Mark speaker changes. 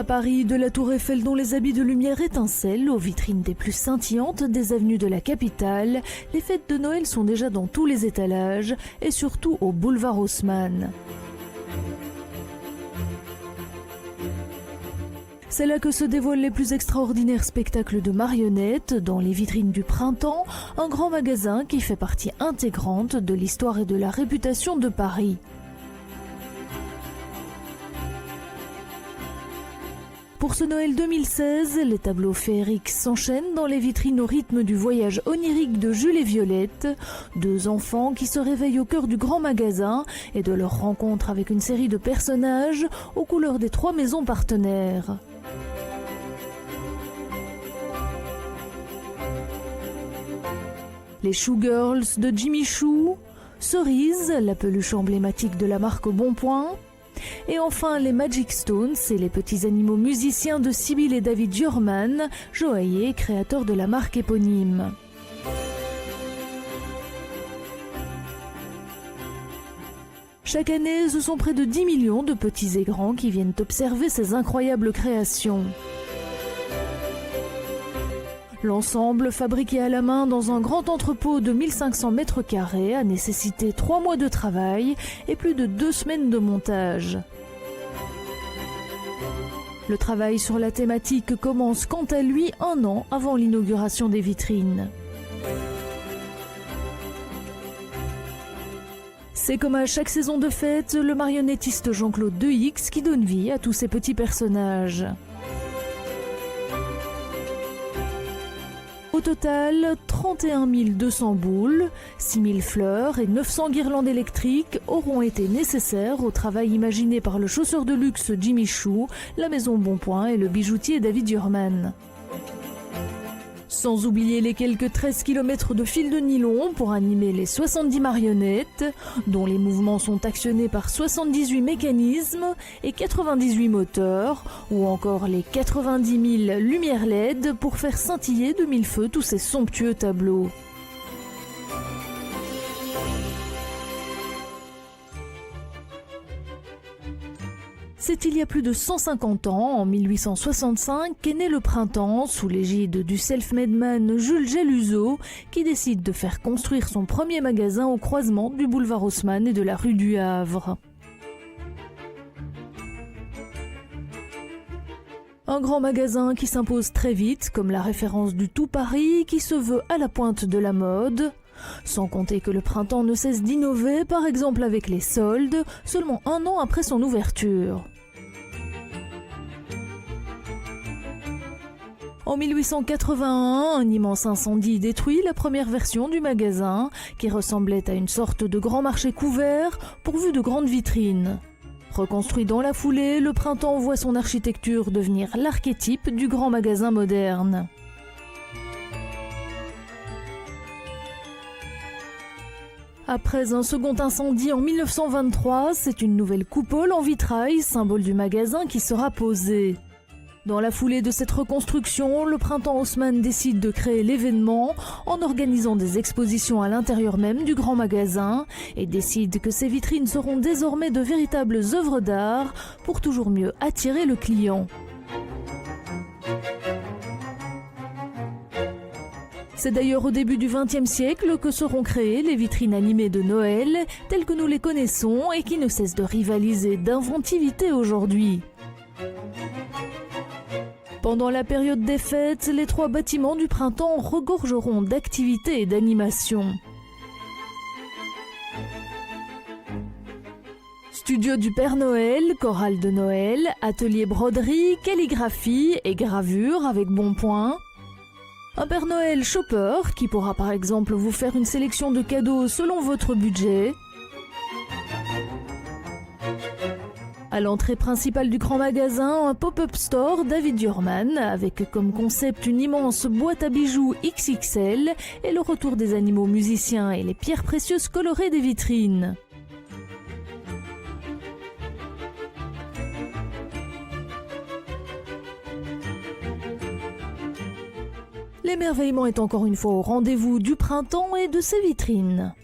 Speaker 1: À Paris, de la Tour Eiffel dont les habits de lumière étincellent aux vitrines des plus scintillantes des avenues de la capitale, les fêtes de Noël sont déjà dans tous les étalages et surtout au boulevard Haussmann. C'est là que se dévoilent les plus extraordinaires spectacles de marionnettes dans les vitrines du Printemps, un grand magasin qui fait partie intégrante de l'histoire et de la réputation de Paris. Pour ce Noël 2016, les tableaux féeriques s'enchaînent dans les vitrines au rythme du voyage onirique de Jules et Violette, deux enfants qui se réveillent au cœur du grand magasin et de leur rencontre avec une série de personnages aux couleurs des trois maisons partenaires. Les Showgirls de Jimmy Choo, Cerise, la peluche emblématique de la marque Bonpoint, et enfin les Magic Stones et les petits animaux musiciens de Sybil et David Yurman, joaillier créateur de la marque éponyme. Chaque année, ce sont près de 10 millions de petits et grands qui viennent observer ces incroyables créations. L'ensemble, fabriqué à la main dans un grand entrepôt de 1500 mètres carrés, a nécessité 3 mois de travail et plus de 2 semaines de montage. Le travail sur la thématique commence quant à lui 1 an avant l'inauguration des vitrines. C'est comme à chaque saison de fête, le marionnettiste Jean-Claude Deux-X qui donne vie à tous ces petits personnages. Au total, 31 200 boules, 6 000 fleurs et 900 guirlandes électriques auront été nécessaires au travail imaginé par le chausseur de luxe Jimmy Choo, la maison Bonpoint et le bijoutier David Yurman. Sans oublier les quelques 13 km de fil de nylon pour animer les 70 marionnettes, dont les mouvements sont actionnés par 78 mécanismes et 98 moteurs, ou encore les 90 000 lumières LED pour faire scintiller de mille feux tous ces somptueux tableaux. C'est il y a plus de 150 ans, en 1865, qu'est né le Printemps, sous l'égide du self-made man Jules Geluzzo, qui décide de faire construire son premier magasin au croisement du boulevard Haussmann et de la rue du Havre. Un grand magasin qui s'impose très vite comme la référence du tout Paris, qui se veut à la pointe de la mode. Sans compter que le Printemps ne cesse d'innover, par exemple avec les soldes, seulement 1 an après son ouverture. En 1881, un immense incendie détruit la première version du magasin, qui ressemblait à une sorte de grand marché couvert, pourvu de grandes vitrines. Reconstruit dans la foulée, le Printemps voit son architecture devenir l'archétype du grand magasin moderne. Après un second incendie en 1923, c'est une nouvelle coupole en vitrail, symbole du magasin, qui sera posée. Dans la foulée de cette reconstruction, le Printemps Haussmann décide de créer l'événement en organisant des expositions à l'intérieur même du grand magasin et décide que ces vitrines seront désormais de véritables œuvres d'art pour toujours mieux attirer le client. C'est d'ailleurs au début du XXe siècle que seront créées les vitrines animées de Noël, telles que nous les connaissons et qui ne cessent de rivaliser d'inventivité aujourd'hui. Pendant la période des fêtes, les 3 bâtiments du Printemps regorgeront d'activités et d'animations. Studio du Père Noël, chorale de Noël, atelier broderie, calligraphie et gravure avec Bonpoint. Un Père Noël shopper qui pourra par exemple vous faire une sélection de cadeaux selon votre budget. À l'entrée principale du grand magasin, un pop-up store David Yurman avec comme concept une immense boîte à bijoux XXL et le retour des animaux musiciens et les pierres précieuses colorées des vitrines. L'émerveillement est encore une fois au rendez-vous du Printemps et de ses vitrines.